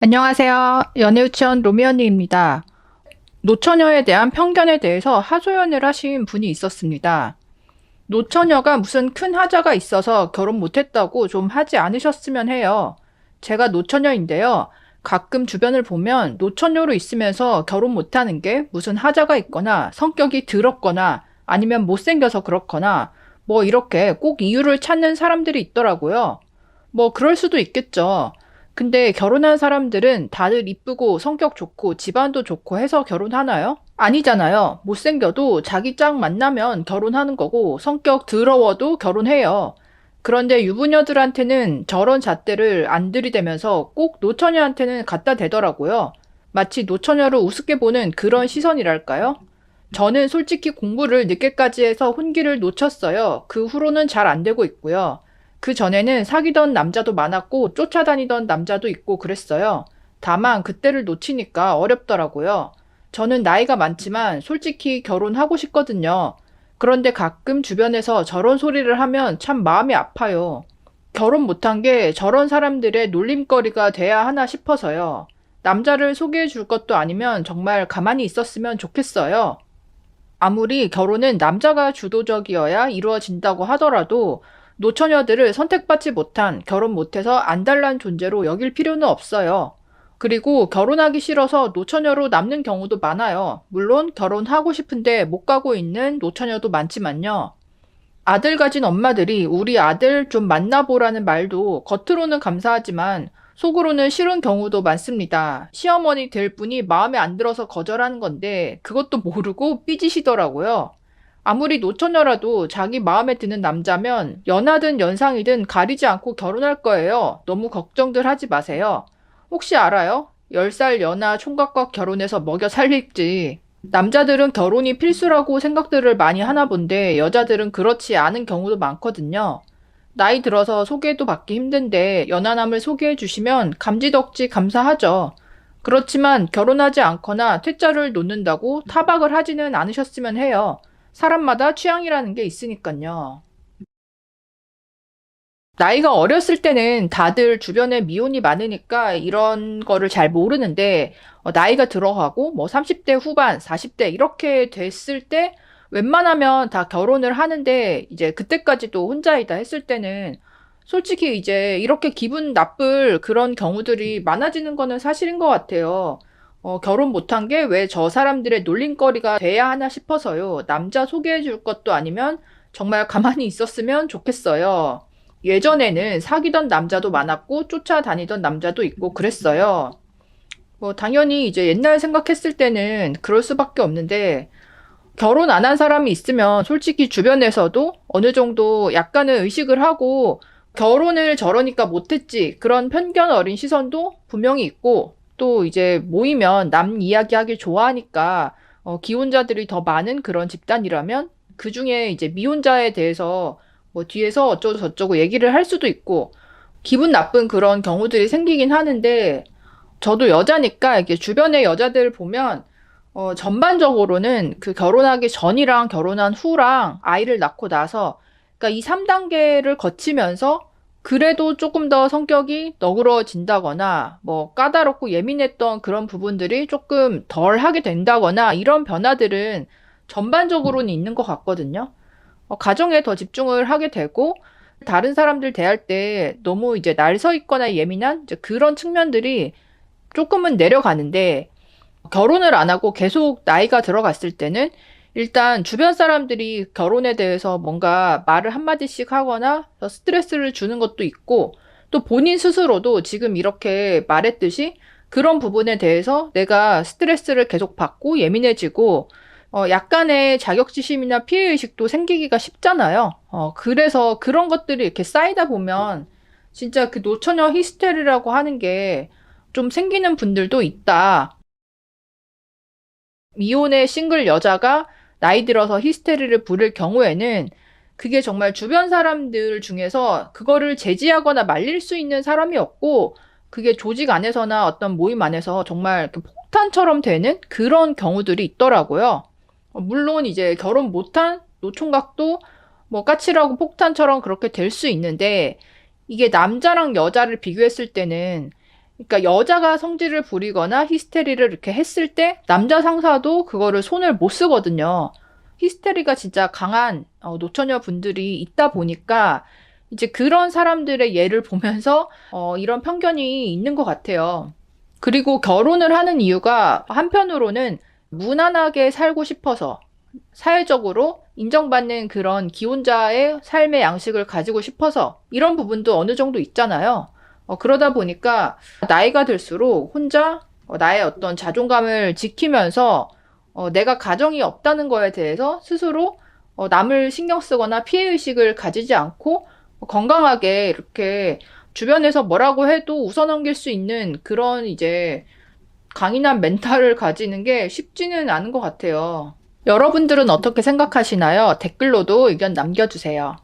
안녕하세요. 연애유치원 로미언니입니다. 노처녀에 대한 편견에 대해서 하소연을 하신 분이 있었습니다. 노처녀가 무슨 큰 하자가 있어서 결혼 못했다고 좀 하지 않으셨으면 해요. 제가 노처녀인데요. 가끔 주변을 보면 노처녀로 있으면서 결혼 못하는 게 무슨 하자가 있거나 성격이 더럽거나 아니면 못생겨서 그렇거나 뭐 이렇게 꼭 이유를 찾는 사람들이 있더라고요. 뭐 그럴 수도 있겠죠. 근데 결혼한 사람들은 다들 이쁘고 성격 좋고 집안도 좋고 해서 결혼하나요? 아니잖아요. 못생겨도 자기 짝 만나면 결혼하는 거고 성격 더러워도 결혼해요. 그런데 유부녀들한테는 저런 잣대를 안 들이대면서 꼭 노처녀한테는 갖다 대더라고요. 마치 노처녀를 우습게 보는 그런 시선이랄까요? 저는 솔직히 공부를 늦게까지 해서 혼기를 놓쳤어요. 그 후로는 잘 안 되고 있고요. 그 전에는 사귀던 남자도 많았고 쫓아다니던 남자도 있고 그랬어요. 다만 그때를 놓치니까 어렵더라고요. 저는 나이가 많지만 솔직히 결혼하고 싶거든요. 그런데 가끔 주변에서 저런 소리를 하면 참 마음이 아파요. 결혼 못한 게 저런 사람들의 놀림거리가 돼야 하나 싶어서요. 남자를 소개해 줄 것도 아니면 정말 가만히 있었으면 좋겠어요. 아무리 결혼은 남자가 주도적이어야 이루어진다고 하더라도 노처녀들을 선택받지 못한, 결혼 못해서 안달난 존재로 여길 필요는 없어요. 그리고 결혼하기 싫어서 노처녀로 남는 경우도 많아요. 물론 결혼하고 싶은데 못 가고 있는 노처녀도 많지만요. 아들 가진 엄마들이 우리 아들 좀 만나보라는 말도 겉으로는 감사하지만 속으로는 싫은 경우도 많습니다. 시어머니 될 분이 마음에 안 들어서 거절하는 건데 그것도 모르고 삐지시더라고요. 아무리 노처녀라도 자기 마음에 드는 남자면 연하든 연상이든 가리지 않고 결혼할 거예요. 너무 걱정들 하지 마세요. 혹시 알아요? 10살 연하 총각과 결혼해서 먹여 살릴지. 남자들은 결혼이 필수라고 생각들을 많이 하나 본데 여자들은 그렇지 않은 경우도 많거든요. 나이 들어서 소개도 받기 힘든데 연하남을 소개해 주시면 감지덕지 감사하죠. 그렇지만 결혼하지 않거나 퇴짜를 놓는다고 타박을 하지는 않으셨으면 해요. 사람마다 취향이라는 게 있으니까요. 나이가 어렸을 때는 다들 주변에 미혼이 많으니까 이런 거를 잘 모르는데, 나이가 들어가고, 뭐 30대 후반, 40대 이렇게 됐을 때, 웬만하면 다 결혼을 하는데, 이제 그때까지도 혼자이다 했을 때는, 솔직히 이제 이렇게 기분 나쁠 그런 경우들이 많아지는 거는 사실인 것 같아요. 결혼 못한 게 왜 저 사람들의 놀림거리가 돼야 하나 싶어서요. 남자 소개해 줄 것도 아니면 정말 가만히 있었으면 좋겠어요. 예전에는 사귀던 남자도 많았고 쫓아다니던 남자도 있고 그랬어요. 뭐 당연히 이제 옛날 생각했을 때는 그럴 수밖에 없는데 결혼 안 한 사람이 있으면 솔직히 주변에서도 어느 정도 약간은 의식을 하고 결혼을 저러니까 못했지 그런 편견 어린 시선도 분명히 있고 또 이제 모이면 남 이야기하기 좋아하니까 기혼자들이 더 많은 그런 집단이라면 그 중에 이제 미혼자에 대해서 뭐 뒤에서 어쩌고 저쩌고 얘기를 할 수도 있고 기분 나쁜 그런 경우들이 생기긴 하는데 저도 여자니까 이게 주변의 여자들 보면 전반적으로는 그 결혼하기 전이랑 결혼한 후랑 아이를 낳고 나서 그러니까 이 3단계를 거치면서 그래도 조금 더 성격이 너그러워진다거나 뭐 까다롭고 예민했던 그런 부분들이 조금 덜 하게 된다거나 이런 변화들은 전반적으로는 있는 것 같거든요. 가정에 더 집중을 하게 되고 다른 사람들 대할 때 너무 이제 날 서 있거나 예민한 이제 그런 측면들이 조금은 내려가는데 결혼을 안 하고 계속 나이가 들어갔을 때는 일단 주변 사람들이 결혼에 대해서 뭔가 말을 한마디씩 하거나 스트레스를 주는 것도 있고 또 본인 스스로도 지금 이렇게 말했듯이 그런 부분에 대해서 내가 스트레스를 계속 받고 예민해지고 약간의 자격지심이나 피해의식도 생기기가 쉽잖아요. 그래서 그런 것들이 이렇게 쌓이다 보면 진짜 그 노처녀 히스테리라고 하는 게 좀 생기는 분들도 있다. 미혼의 싱글 여자가 나이 들어서 히스테리를 부릴 경우에는 그게 정말 주변 사람들 중에서 그거를 제지하거나 말릴 수 있는 사람이 없고 그게 조직 안에서나 어떤 모임 안에서 정말 이렇게 폭탄처럼 되는 그런 경우들이 있더라고요. 물론 이제 결혼 못한 노총각도 뭐 까칠하고 폭탄처럼 그렇게 될 수 있는데 이게 남자랑 여자를 비교했을 때는 그러니까 여자가 성질을 부리거나 히스테리를 이렇게 했을 때 남자 상사도 그거를 손을 못 쓰거든요. 히스테리가 진짜 강한 노처녀 분들이 있다 보니까 이제 그런 사람들의 예를 보면서 이런 편견이 있는 것 같아요. 그리고 결혼을 하는 이유가 한편으로는 무난하게 살고 싶어서 사회적으로 인정받는 그런 기혼자의 삶의 양식을 가지고 싶어서 이런 부분도 어느 정도 있잖아요. 그러다 보니까 나이가 들수록 혼자 나의 어떤 자존감을 지키면서 내가 가정이 없다는 거에 대해서 스스로 남을 신경 쓰거나 피해의식을 가지지 않고 건강하게 이렇게 주변에서 뭐라고 해도 웃어넘길 수 있는 그런 이제 강인한 멘탈을 가지는 게 쉽지는 않은 것 같아요. 여러분들은 어떻게 생각하시나요? 댓글로도 의견 남겨주세요.